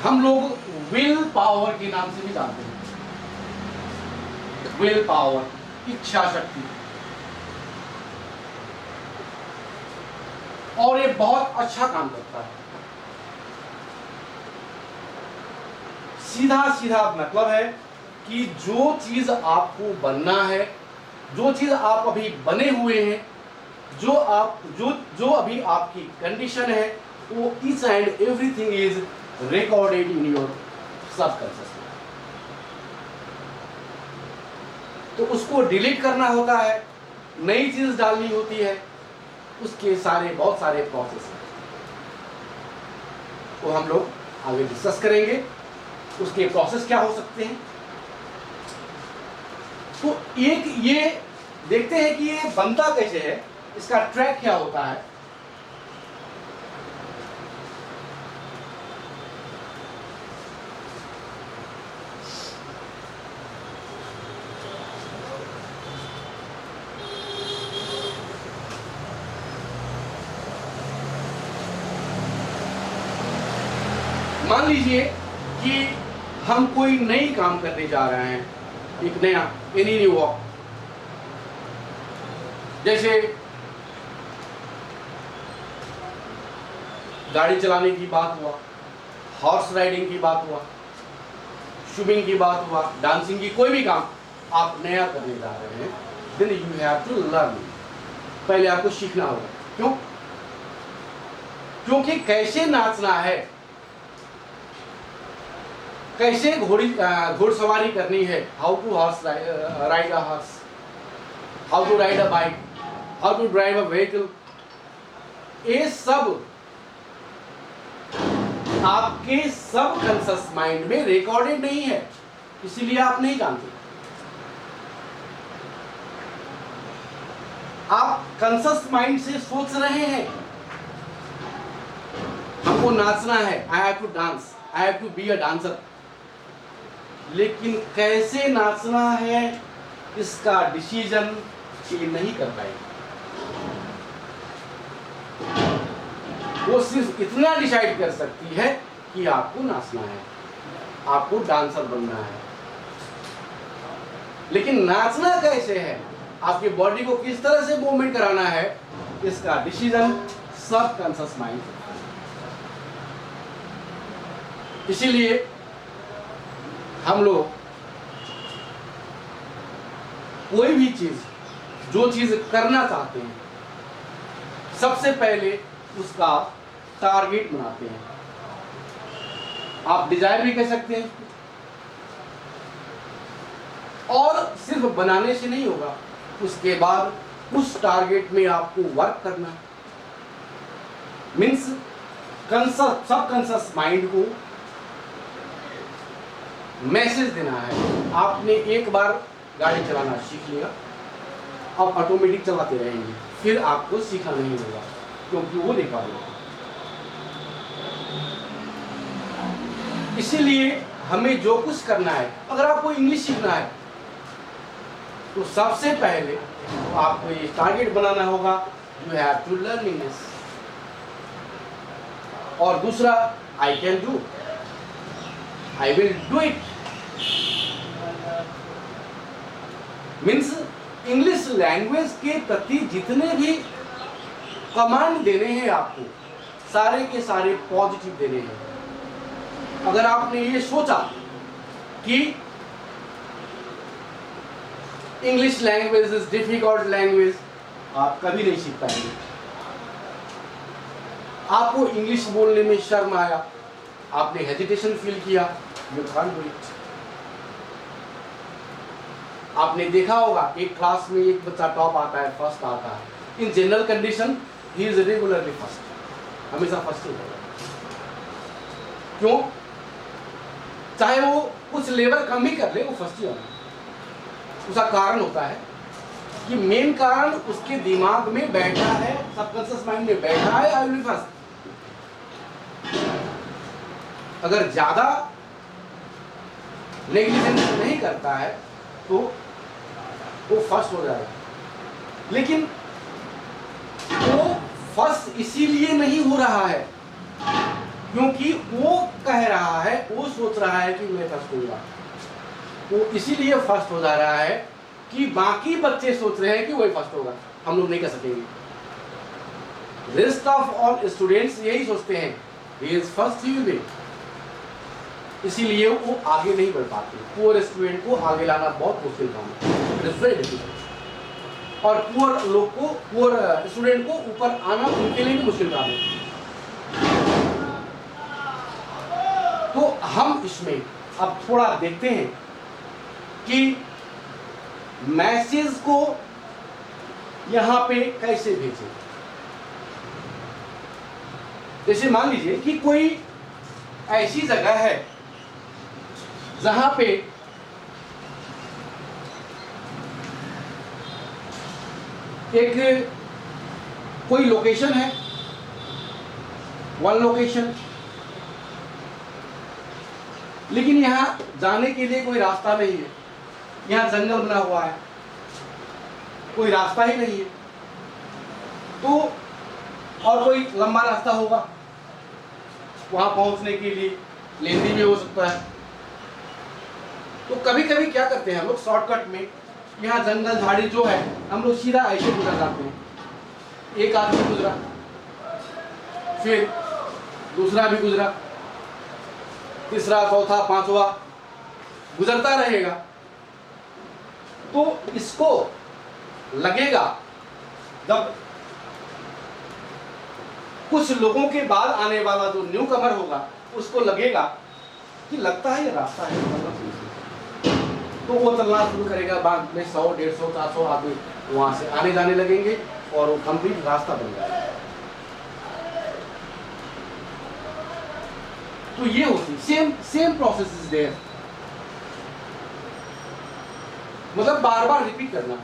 हम लोग will power के नाम से भी जानते हैं। विल पावर, इच्छा शक्ति। और ये बहुत अच्छा काम करता है। सीधा सीधा मतलब है कि जो चीज आपको बनना है, जो चीज आप अभी बने हुए हैं, जो अभी आपकी कंडीशन है, वो each and everything is recorded in your subconscious. तो उसको डिलीट करना होता है, नई चीज डालनी होती है, उसके बहुत सारे प्रोसेस हैं। तो हम लोग आगे डिस्कस करेंगे उसके प्रोसेस क्या हो सकते हैं। तो एक ये देखते हैं कि ये बनता कैसे है, इसका ट्रैक क्या होता है। मान लीजिए कि हम कोई नई काम करने जा रहे हैं, एक नया एनी न्यू वर्क। जैसे गाड़ी चलाने की बात हुआ, हॉर्स राइडिंग की बात हुआ, स्विमिंग की बात हुआ, डांसिंग की, कोई भी काम आप नया करने जा रहे हैं, then you have to learn. पहले आपको सीखना होगा। क्यों? क्योंकि कैसे नाचना है, कैसे घुड़सवारी करनी है, how to horse ride a horse, how to ride a bike, how to drive a vehicle, ये सब आपके सबकॉन्शियस माइंड में रिकॉर्डेड नहीं है, इसीलिए आप नहीं जानते। आप कॉन्शियस माइंड से सोच रहे हैं हमको नाचना है, I have to dance, I have to be a dancer, लेकिन कैसे नाचना है इसका डिसीजन ये नहीं कर पाएंगे। वो सिर्फ इतना डिसाइड कर सकती है कि आपको नाचना है, आपको डांसर बनना है, लेकिन नाचना कैसे है, आपकी बॉडी को किस तरह से मूवमेंट कराना है, इसका डिसीजन सबकॉन्शियस माइंड। इसीलिए हम लोग कोई भी चीज, जो चीज करना चाहते हैं, सबसे पहले उसका टारगेट बनाते हैं। आप डिजायर भी कह सकते हैं। और सिर्फ बनाने से नहीं होगा, उसके बाद उस टारगेट में आपको वर्क करना, मीन्स सबकॉन्शियस माइंड को मैसेज देना है। आपने एक बार गाड़ी चलाना सीख लिया, अब ऑटोमेटिक चलाते रहेंगे, फिर आपको सीखना नहीं होगा, क्योंकि वो देखा होगा। इसीलिए हमें जो कुछ करना है, अगर आपको इंग्लिश सीखना है तो सबसे पहले तो आपको ये टारगेट बनाना होगा, you have to learn English. और दूसरा, I can do, I will do it, means English language के प्रति जितने भी कमांड देने हैं आपको, सारे के सारे पॉजिटिव देने हैं। अगर आपने ये सोचा कि English language is difficult language, आप कभी नहीं सीख पाएंगे। आपको इंग्लिश बोलने में शर्म आया, आपने हेजिटेशन फील किया, यू कांट डू इट। आपने देखा होगा एक क्लास में एक बच्चा टॉप आता है, फर्स्ट आता है, in general condition he is regularly first, हमेशा फर्स्ट ही होगा। क्यों? चाहे वो कुछ लेवल कम ही कर ले, वो फर्स्ट ही होगा। उसका कारण होता है कि मेन कारण उसके दिमाग में बैठा है, सबकॉन्शियस माइंड में बैठा है, आई विल बी फर्स्ट। अगर ज्यादा नेग्लिजेंस नहीं करता है तो वो फर्स्ट हो जाएगा। लेकिन वो फर्स्ट इसीलिए नहीं हो रहा है क्योंकि वो कह रहा है, वो सोच रहा है कि मैं फर्स्ट होऊंगा, वो इसीलिए फर्स्ट हो जा रहा है कि बाकी बच्चे सोच रहे हैं कि वही फर्स्ट होगा, हम लोग नहीं कर सकेंगे। रेस्ट ऑफ ऑल स्टूडेंट्स यही सोचते हैं he is first, he will win, इसीलिए वो आगे नहीं बढ़ पाते। पुअर स्टूडेंट को आगे लाना बहुत मुश्किल काम है, इट इज वेरी डिफिकल्ट। और पुअर लोग को, पुअर स्टूडेंट को ऊपर आना उनके लिए भी मुश्किल काम है। तो हम इसमें अब थोड़ा देखते हैं कि मैसेज को यहां पे कैसे भेजें। जैसे मान लीजिए कि कोई ऐसी जगह है जहां पे एक कोई लोकेशन है, वन लोकेशन, लेकिन यहां जाने के लिए कोई रास्ता नहीं है, यहां जंगल बना हुआ है, कोई रास्ता ही नहीं है। तो और कोई लंबा रास्ता होगा वहां पहुंचने के लिए, लेंदी भी हो सकता है। तो कभी कभी क्या करते हैं हम लोग, शॉर्टकट में यहाँ जंगल झाड़ी जो है हम लोग सीधा ऐसे गुजर जाते हैं। एक आदमी गुजरा, फिर दूसरा भी गुजरा, तीसरा, चौथा, पांचवा गुजरता रहेगा। तो इसको लगेगा, जब कुछ लोगों के बाद आने वाला जो न्यू कमर होगा उसको लगेगा कि लगता है ये रास्ता है, तो वो चलना शुरू करेगा। बाद में 100, 150, 400 आदमी वहां से आने जाने लगेंगे और वो कंप्लीट रास्ता बन जाएगा। तो ये होती सेम प्रोसेस इज देयर, मतलब बार बार रिपीट करना।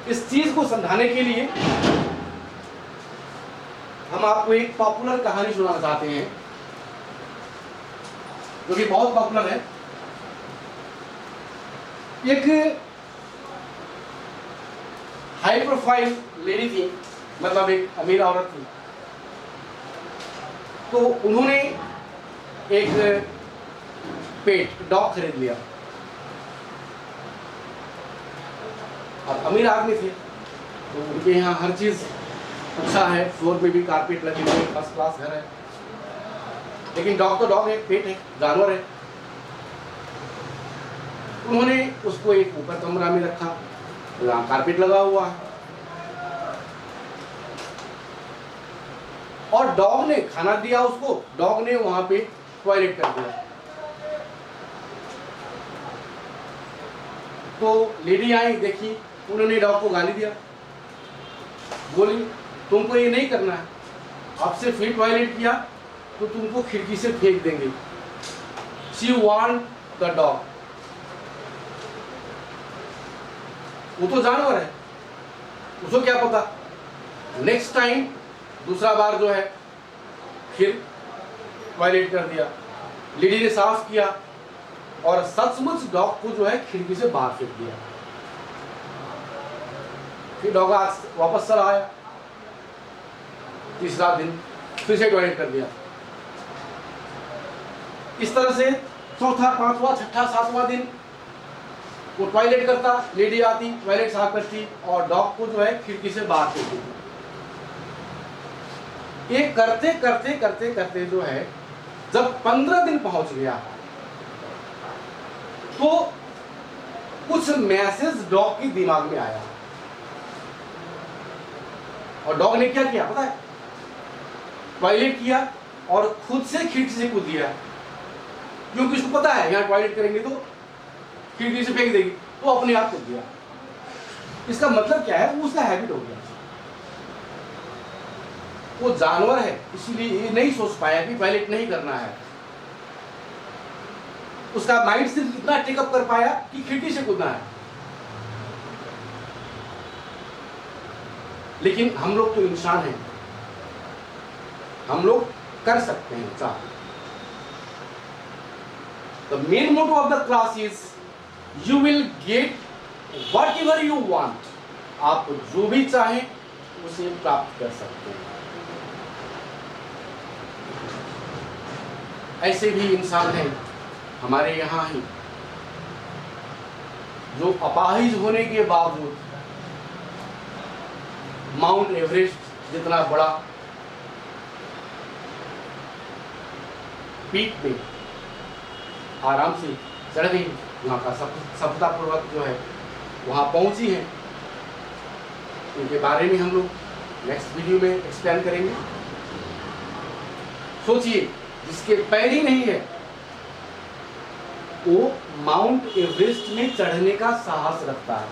इस चीज को समझाने के लिए हम आपको एक पॉपुलर कहानी सुनाना चाहते हैं, जो कि बहुत पॉपुलर है। एक हाई प्रोफाइल लेडी थी, मतलब एक अमीर औरत थी। तो उन्होंने एक पेट डॉग खरीद लिया। अब अमीर आदमी थे तो उनके यहाँ हर चीज अच्छा है, फ्लोर पे भी कारपेट लगे हुए, फर्स्ट क्लास घर है। लेकिन डॉग तो डॉग है, पेट है, जानवर है। उन्होंने उसको एक ऊपर कमरा में रखा, जहाँ कारपेट लगा हुआ है, और डॉग ने खाना दिया उसको, डॉग ने वहां पे टॉयलेट कर दिया। तो लेडी आई, देखी, उन्होंने डॉग को गाली दिया, बोली तुमको ये नहीं करना है, आपसे फिर टॉयलेट किया तो तुमको खिड़की से फेंक देंगे। शी वार्न द डॉग, वो तो जानवर है, उसको क्या पता। नेक्स्ट टाइम दूसरा बार जो है फिर टॉयलेट कर दिया, लेडी ने साफ किया और सचमुच डॉग को जो है खिड़की से बाहर फेंक दिया। फिर डॉग आज वापस चला आया, तीसरा दिन फिर से टॉयलेट कर दिया। इस तरह से चौथा, पांचवा, छठा, सातवां दिन वो टॉयलेट करता, लेडी आती, टॉयलेट साफ करती और डॉग को जो है खिड़की से बाहर फेंक देती। ये करते करते करते करते जो है जब 15 दिन पहुंच गया तो कुछ मैसेज डॉग के दिमाग में आया, और डॉग ने क्या किया पता है, टॉयलेट किया और खुद से खिड़की से कूद दिया, क्योंकि उसको पता है यहाँ टॉयलेट करेंगे तो खिड़की से फेंक देगी, तो अपने आप कूद दिया। इसका मतलब क्या है, उसका हैबिट हो गया। वो जानवर है इसीलिए ये नहीं सोच पाया कि टॉयलेट नहीं करना है, उसका माइंड सिर्फ इतना टेकअप कर पाया कि खिड़की से कूदना है। लेकिन हम लोग तो इंसान हैं, हम लोग कर सकते हैं चाहे। The main motto of the class is you will get whatever you want. आप जो भी चाहें उसे प्राप्त कर सकते हैं। ऐसे भी इंसान हैं हमारे यहाँ ही जो अपाहिज होने के बावजूद माउंट एवरेस्ट जितना बड़ा पीक पे आराम से चढ़ गई, वहाँ का सफलतापूर्वक जो है वहाँ पहुँची है। इनके बारे में हम लोग नेक्स्ट वीडियो में एक्सप्लेन करेंगे। सोचिए, जिसके पैर ही नहीं है वो माउंट एवरेस्ट में चढ़ने का साहस रखता है।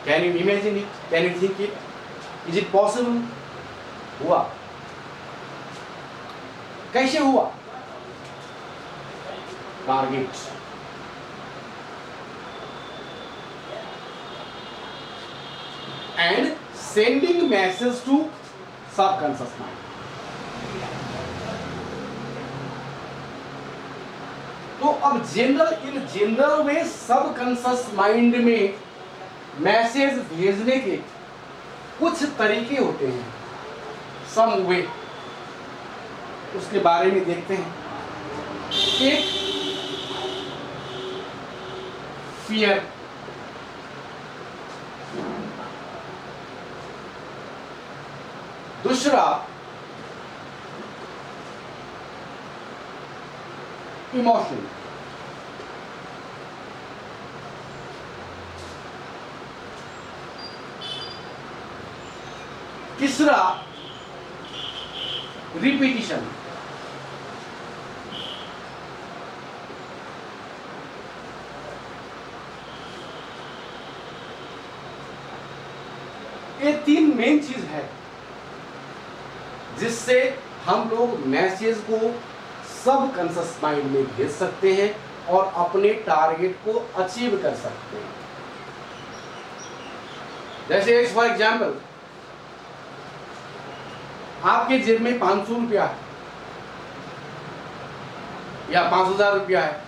Can you imagine it? Can you think it? Is it possible? हुआ कैसे हुआ? Target, and sending message to subconscious mind. तो अब जनरल वे सबकॉन्शियस माइंड में मैसेज भेजने के कुछ तरीके होते हैं, सम वे, उसके बारे में देखते हैं। एक फियर, दूसरा इमोशन, तीसरा रिपीटिशन, ये तीन मेन चीज है जिससे हम लोग मैसेज को सबकॉन्शियस माइंड में भेज सकते हैं और अपने टारगेट को अचीव कर सकते हैं। जैसे फॉर एग्जाम्पल, आपके जेब में 500 रुपया है या 5000 रुपया है।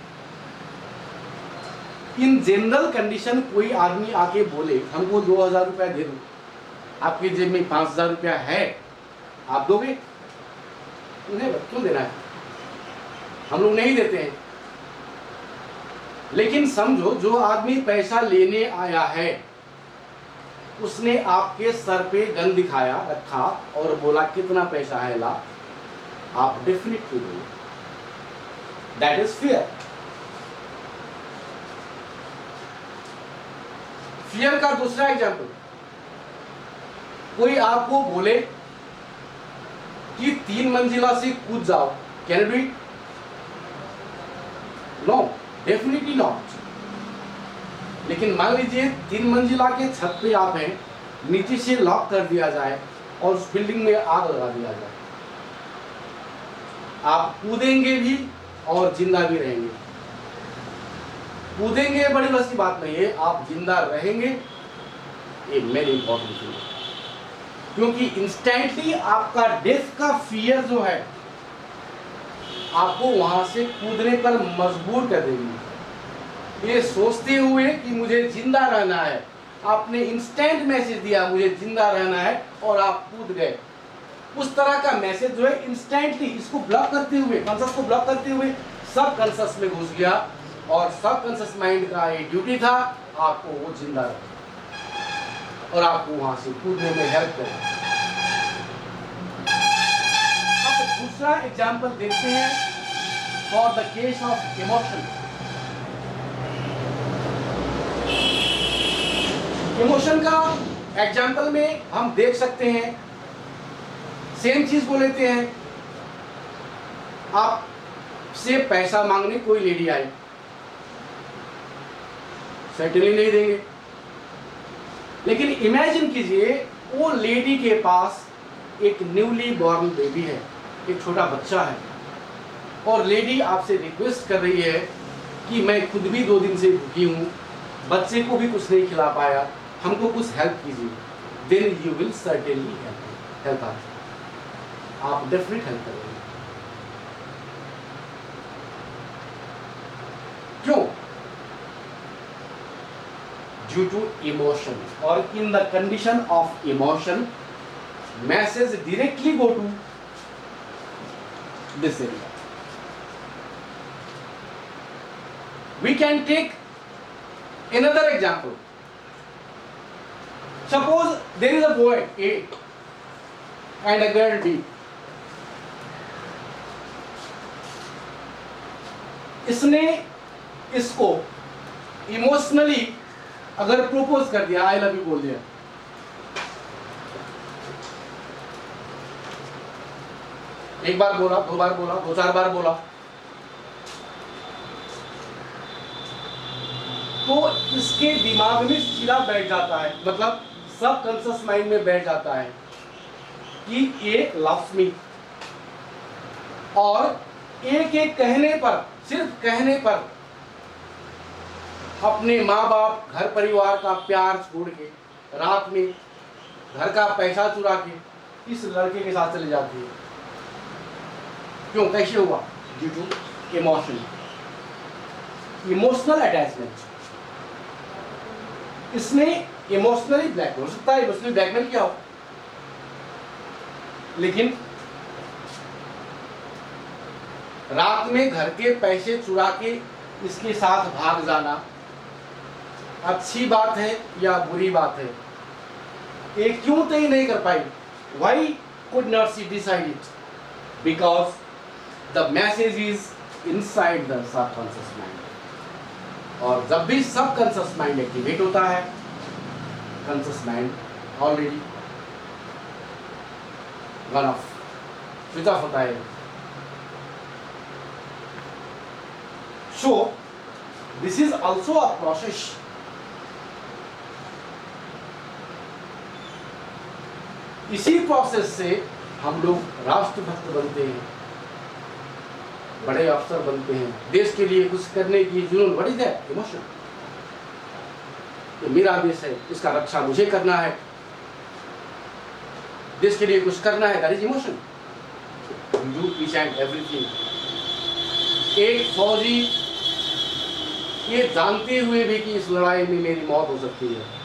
इन जनरल कंडीशन कोई आदमी आके बोले हमको 2000 रुपया दे दो, आपकी जेब में 5000 रुपया है, आप दोगे? नहीं, क्यों देना है? हम लोग नहीं देते हैं। लेकिन समझो, जो आदमी पैसा लेने आया है उसने आपके सर पे गन दिखाया रखा और बोला कितना पैसा है ला, आप डेफिनेटली दोगे। That is fear. फियर का दूसरा एग्जाम्पल, कोई आपको बोले कि 3 मंजिला से कूद जाओ, can you do it? No, definitely not. लेकिन मान लीजिए 3 मंजिला के छत पे आप हैं, नीचे से लॉक कर दिया जाए और उस बिल्डिंग में आग लगा दिया जाए, आप कूदेंगे भी और जिंदा भी रहेंगे। कूदेंगे बड़ी बस की बात नहीं है, आप जिंदा रहेंगे, ये मेन इंपॉर्टेंट थिंग है। क्योंकि इंस्टेंटली आपका डेथ का फियर जो है आपको वहां से कूदने पर मजबूर कर देगी। ये सोचते हुए कि मुझे जिंदा रहना है, आपने इंस्टेंट मैसेज दिया मुझे जिंदा रहना है और आप कूद गए। उस तरह का मैसेज जो है इंस्टेंटली इसको ब्लॉक करते हुए, कॉन्शियस को ब्लॉक करते हुए सब कॉन्शियस में घुस गया और सब कॉन्शियस माइंड का ये ड्यूटी था आपको वो जिंदा रखना और आपको वहां से कूदने में हेल्प करें। अब दूसरा एग्जाम्पल देखते हैं for the case of emotion. Emotion का एग्जाम्पल में हम देख सकते हैं, सेम चीज को लेते हैं। आप से पैसा मांगने कोई लेडी आई, सर्टेनली नहीं देंगे। लेकिन इमेजिन कीजिए वो लेडी के पास एक न्यूली बॉर्न बेबी है, एक छोटा बच्चा है, और लेडी आपसे रिक्वेस्ट कर रही है कि मैं खुद भी 2 दिन से भूखी हूँ, बच्चे को भी कुछ नहीं खिला पाया, हमको कुछ हेल्प कीजिए। Then you will certainly help are, आप डेफिनेट हेल्प करेंगे। क्यों? ड्यू टू इमोशन, और in the condition of emotion message directly go to this area. We can take another example. Suppose there is a boy A and a girl B. इसने इसको emotionally अगर propose कर दिया, I love you बोल दिया, एक बार बोला, दो बार बोला, दो चार बार बोला, तो इसके दिमाग में सीधा बैठ जाता है, मतलब सब कॉन्शियस माइंड में बैठ जाता है कि ए लव्स मी. और ए के कहने पर, सिर्फ कहने पर, अपने माँ बाप, घर परिवार का प्यार छोड़ के, रात में घर का पैसा चुरा के इस लड़के के साथ चले जाती है. क्यों, कैसे हुआ? Due to emotion, emotional attachment. इसने इमोशनली ब्लैकमेल, हो सकता है इमोशनली ब्लैकमेल किया हो, लेकिन रात में घर के पैसे चुरा के इसके साथ भाग जाना अच्छी बात है या बुरी बात है, ये क्यों तय नहीं कर पाई? Why could not she decide it? Because the message is inside the subconscious mind. और जब भी सबकॉन्शियस माइंड एक्टिवेट होता है, conscious mind already gun of, switch off होता है. So this is also a process. इसी प्रोसेस से हम लोग राष्ट्रभक्त बनते हैं, बड़े अफसर बनते हैं, देश के लिए कुछ करने की जुनून. What is that? इमोशन. ये मेरा देश है, इसका रक्षा मुझे करना है, देश के लिए कुछ करना है, that is emotion. You do each and everything. एक फौजी ये जानते हुए भी कि इस लड़ाई में मेरी मौत हो सकती है,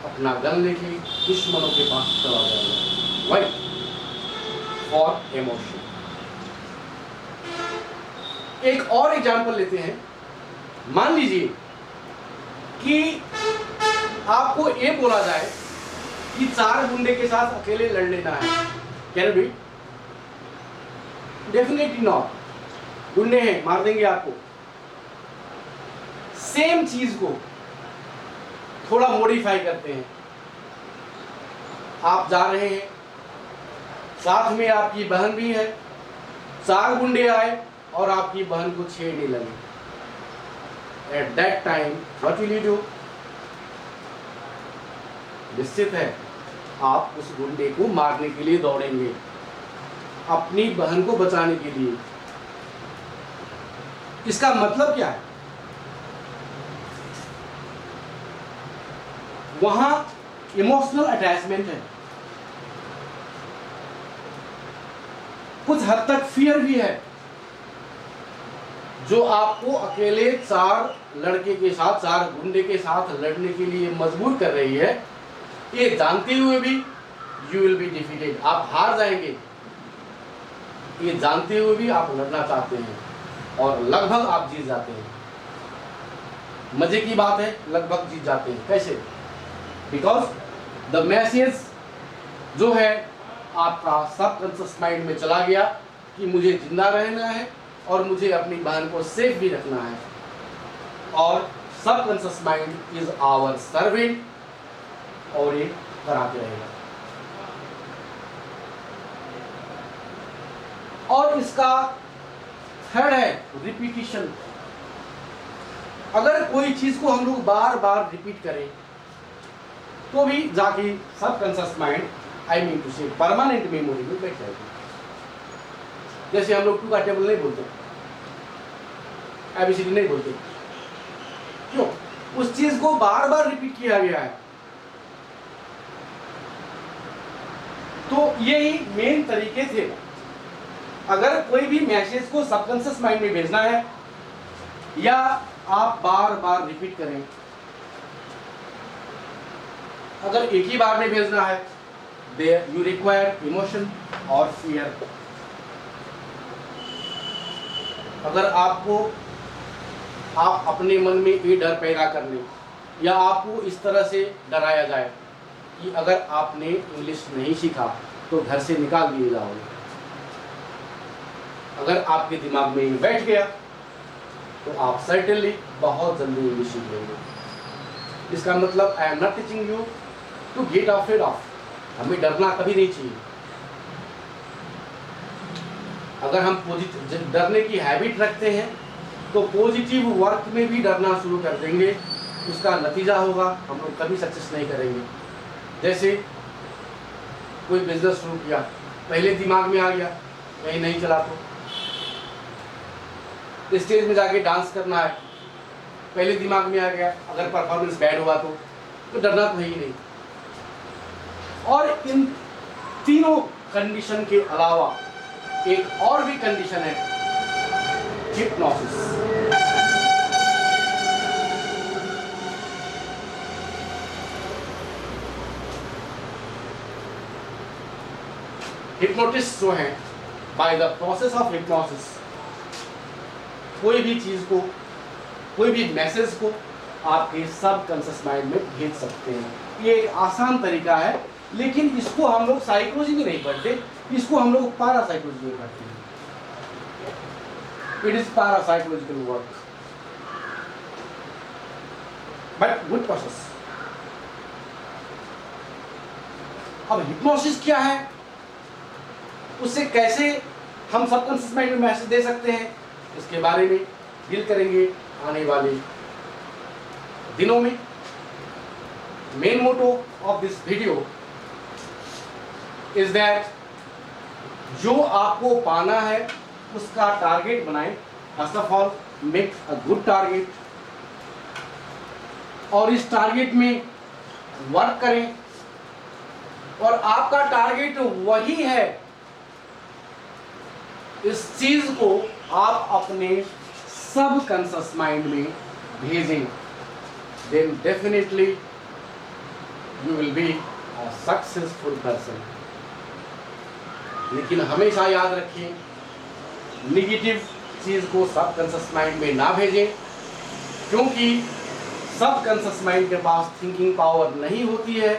अपना गन लेके दुश्मनों के पास चला जाएगा. व्हाई? For emotion. एक और एग्जाम्पल लेते हैं. मान लीजिए कि आपको ये बोला जाए कि 4 गुंडे के साथ अकेले लड़ लेना है. Can be? Definitely not. गुंडे हैं, मार देंगे आपको. सेम चीज को थोड़ा मॉडिफाई करते हैं. आप जा रहे हैं, साथ में आपकी बहन भी है, 4 गुंडे आए और आपकी बहन को छेड़ने लगे. At that time what will you do? निश्चित है आप उस गुंडे को मारने के लिए दौड़ेंगे, अपनी बहन को बचाने के लिए. इसका मतलब क्या है? वहां इमोशनल अटैचमेंट है, कुछ हद तक फियर भी है, जो आपको अकेले 4 लड़के के साथ, 4 गुंडे के साथ लड़ने के लिए मजबूर कर रही है. ये जानते हुए भी यू विल बी डिफीटेड, आप हार जाएंगे. ये जानते हुए भी आप लड़ना चाहते हैं और लगभग आप जीत जाते हैं. मजे की बात है, लगभग जीत जाते हैं. कैसे? बिकॉज द मैसेज जो है आपका सबकॉन्शियस माइंड में चला गया कि मुझे जिंदा रहना है और मुझे अपनी बहन को सेफ भी रखना है. और subconscious mind is our servant, और ये कराते रहेगा. और इसका थर्ड है रिपीटिशन. अगर कोई चीज को हम लोग बार बार रिपीट करें तो भी जाके subconscious mind, I mean to say permanent memory में बैठ जाएगी. जैसे हम लोग 2 का टेबल नहीं बोलते, एबीसीडी नहीं बोलते. क्यों? उस चीज को बार बार रिपीट किया गया है. तो यही मेन तरीके थे. अगर कोई भी मैसेज को सबकॉन्शियस माइंड में भेजना है या आप बार बार रिपीट करें। अगर एक ही बार में भेजना है, देयर यू रिक्वायर इमोशन और फियर। अगर आपको आप अपने मन में ये डर पैदा कर लें या आपको इस तरह से डराया जाए कि अगर आपने इंग्लिश नहीं सीखा तो घर से निकाल दिए जाओगे, अगर आपके दिमाग में ये बैठ गया तो आप सर्टेनली बहुत जल्दी इंग्लिश सीख लेंगे। इसका मतलब I am not teaching you to get afraid of, हमें डरना कभी नहीं चाहिए। अगर हम पॉजिटिव डरने की हैबिट रखते हैं तो पॉजिटिव वर्क में भी डरना शुरू कर देंगे, उसका नतीजा होगा हम लोग कभी सक्सेस नहीं करेंगे। जैसे कोई बिजनेस शुरू किया, पहले दिमाग में आ गया कहीं नहीं चला तो स्टेज में जाके डांस करना है, पहले दिमाग में आ गया अगर परफॉर्मेंस बैड हुआ तो डरना तो है ही नहीं। और इन तीनों कंडीशन के अलावा एक और भी कंडीशन है, हिप्नोसिस। हिप्नोटिस्ट जो है, by the process of hypnosis कोई भी चीज को, कोई भी मैसेज को आपके सबकॉन्शियस माइंड में भेज सकते हैं। ये एक आसान तरीका है, लेकिन इसको हम लोग साइकोलॉजी में नहीं पढ़ते, इसको हम लोग पैरासाइकोलॉजी में पढ़ते हैं। It is parapsychological work but good process. अब हिप्नोसिस क्या है, उससे कैसे हम सबकॉन्शियस माइंड में मैसेज दे सकते हैं, इसके बारे में डील करेंगे आने वाले दिनों में। Main motto of this video is that जो आपको पाना है उसका टारगेट बनाएं। First of all make a good target और इस टारगेट में वर्क करें। और आपका टारगेट वही है, इस चीज को आप अपने सबकॉन्शियस माइंड में भेजें, then definitely you will be a successful person. लेकिन हमेशा याद रखिए, निगेटिव चीज को सबकॉन्शियस माइंड में ना भेजें, क्योंकि सबकॉन्शियस माइंड के पास थिंकिंग पावर नहीं होती है,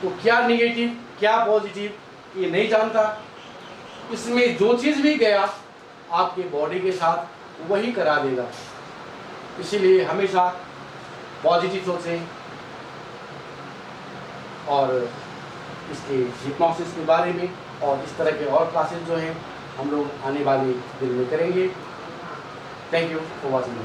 तो क्या निगेटिव क्या पॉजिटिव ये नहीं जानता। इसमें जो चीज भी गया आपके बॉडी के साथ वही करा देगा। इसीलिए हमेशा पॉजिटिव सोचें। और इसके हिप्नोसिस के बारे में और इस तरह के और क्लासेस जो हैं हम लोग आने वाले दिन में करेंगे। Thank you for watching.